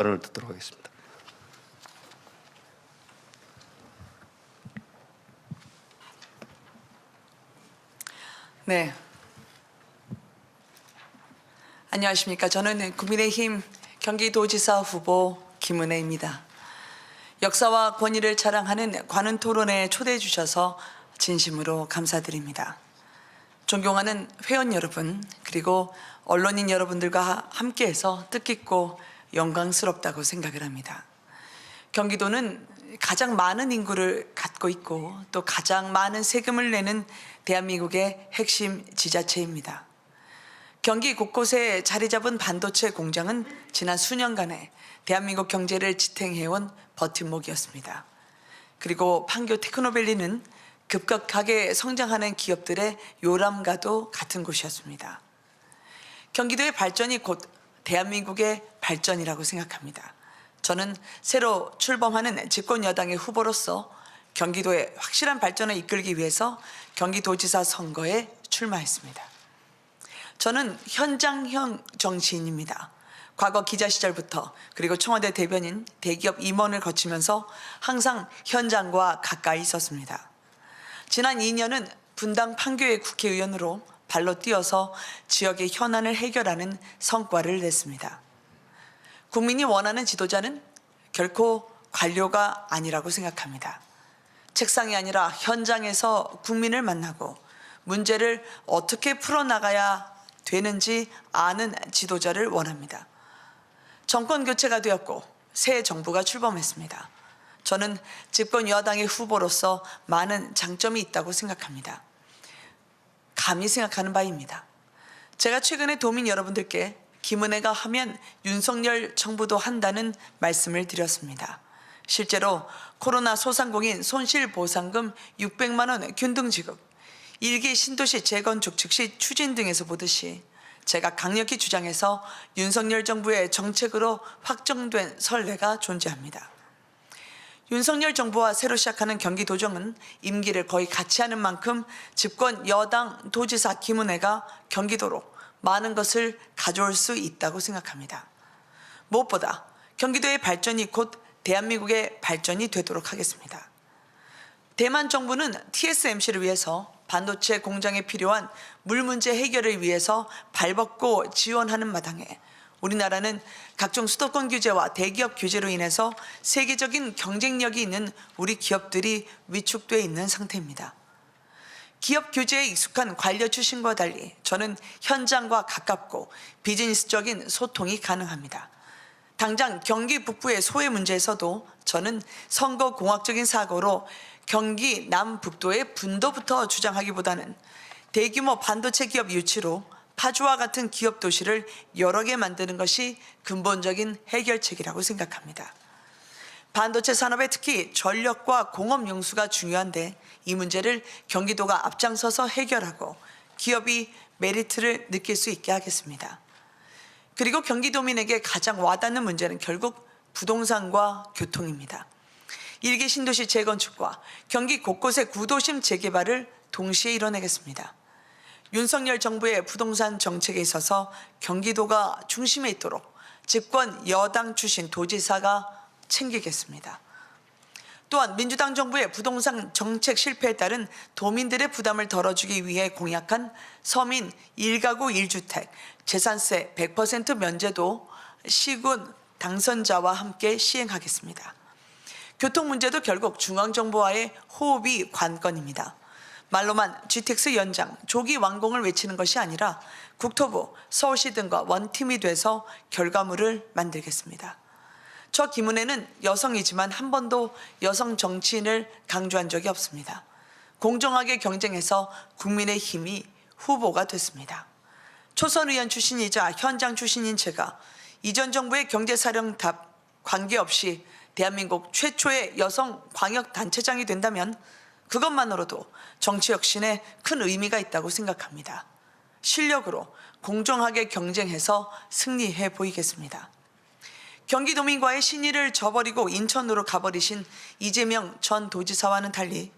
발언을 듣도록 하겠습니다. 네. 안녕하십니까. 저는 국민의힘 경기도지사 후보 김은혜입니다. 역사와 권위를 자랑하는 관훈 토론회에 초대해 주셔서 진심으로 감사드립니다. 존경하는 회원 여러분, 그리고 언론인 여러분들과 함께해서 뜻깊고 영광스럽다고 생각을 합니다. 경기도는 가장 많은 인구를 갖고 있고 또 가장 많은 세금을 내는 대한민국의 핵심 지자체입니다. 경기 곳곳에 자리 잡은 반도체 공장은 지난 수년간에 대한민국 경제를 지탱해온 버팀목이었습니다. 그리고 판교 테크노밸리는 급격하게 성장하는 기업들의 요람과도 같은 곳이었습니다. 경기도의 발전이 곧 대한민국의 발전이라고 생각합니다. 저는 새로 출범하는 집권 여당의 후보로서 경기도의 확실한 발전을 이끌기 위해서 경기도지사 선거에 출마했습니다. 저는 현장형 정치인입니다. 과거 기자 시절부터 그리고 청와대 대변인, 대기업 임원을 거치면서 항상 현장과 가까이 있었습니다. 지난 2년은 분당 판교의 국회의원으로 발로 뛰어서 지역의 현안을 해결하는 성과를 냈습니다. 국민이 원하는 지도자는 결코 관료가 아니라고 생각합니다. 책상이 아니라 현장에서 국민을 만나고 문제를 어떻게 풀어나가야 되는지 아는 지도자를 원합니다. 정권 교체가 되었고 새 정부가 출범했습니다. 저는 집권 여당의 후보로서 많은 장점이 있다고 생각합니다. 감히 생각하는 바입니다. 제가 최근에 도민 여러분들께 김은혜가 하면 윤석열 정부도 한다는 말씀을 드렸습니다. 실제로 코로나 소상공인 손실보상금 600만 원 균등 지급, 1기 신도시 재건축 즉시 추진 등에서 보듯이 제가 강력히 주장해서 윤석열 정부의 정책으로 확정된 선례가 존재합니다. 윤석열 정부와 새로 시작하는 경기도정은 임기를 거의 같이 하는 만큼 집권 여당 도지사 김은혜가 경기도로 많은 것을 가져올 수 있다고 생각합니다. 무엇보다 경기도의 발전이 곧 대한민국의 발전이 되도록 하겠습니다. 대만 정부는 TSMC를 위해서 반도체 공장에 필요한 물 문제 해결을 위해서 발벗고 지원하는 마당에 우리나라는 각종 수도권 규제와 대기업 규제로 인해서 세계적인 경쟁력이 있는 우리 기업들이 위축되어 있는 상태입니다. 기업 규제에 익숙한 관료 출신과 달리 저는 현장과 가깝고 비즈니스적인 소통이 가능합니다. 당장 경기 북부의 소외 문제에서도 저는 선거공학적인 사고로 경기 남북도의 분도부터 주장하기보다는 대규모 반도체 기업 유치로 파주와 같은 기업 도시를 여러 개 만드는 것이 근본적인 해결책이라고 생각합니다. 반도체 산업에 특히 전력과 공업 용수가 중요한데 이 문제를 경기도가 앞장서서 해결하고 기업이 메리트를 느낄 수 있게 하겠습니다. 그리고 경기도민에게 가장 와닿는 문제는 결국 부동산과 교통입니다. 1기 신도시 재건축과 경기 곳곳의 구도심 재개발을 동시에 이뤄내겠습니다. 윤석열 정부의 부동산 정책에 있어서 경기도가 중심에 있도록 집권 여당 출신 도지사가 챙기겠습니다. 또한 민주당 정부의 부동산 정책 실패에 따른 도민들의 부담을 덜어주기 위해 공약한 서민 1가구 1주택 재산세 100% 면제도 시군 당선자와 함께 시행하겠습니다. 교통 문제도 결국 중앙정부와의 호흡이 관건입니다. 말로만 GTX 연장, 조기 완공을 외치는 것이 아니라 국토부, 서울시 등과 원팀이 돼서 결과물을 만들겠습니다. 저 김은혜는 여성이지만 한 번도 여성 정치인을 강조한 적이 없습니다. 공정하게 경쟁해서 국민의힘이 후보가 됐습니다. 초선 의원 출신이자 현장 출신인 제가 이전 정부의 경제사령탑 관계없이 대한민국 최초의 여성 광역단체장이 된다면 그것만으로도 정치혁신에 큰 의미가 있다고 생각합니다. 실력으로 공정하게 경쟁해서 승리해 보이겠습니다. 경기도민과의 신의를 저버리고 인천으로 가버리신 이재명 전 도지사와는 달리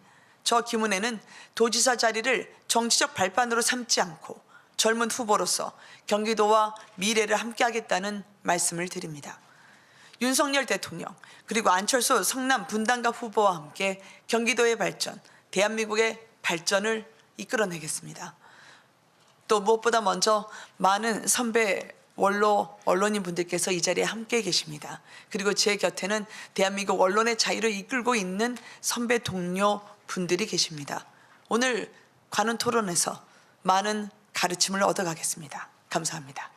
저 김은혜는 도지사 자리를 정치적 발판으로 삼지 않고 젊은 후보로서 경기도와 미래를 함께하겠다는 말씀을 드립니다. 윤석열 대통령 그리고 안철수 성남 분당갑 후보와 함께 경기도의 발전, 대한민국의 발전을 이끌어내겠습니다. 또 무엇보다 먼저 많은 선배 원로 언론인 분들께서 이 자리에 함께 계십니다. 그리고 제 곁에는 대한민국 언론의 자유를 이끌고 있는 선배 동료 분들이 계십니다. 오늘 관훈 토론에서 많은 가르침을 얻어가겠습니다. 감사합니다.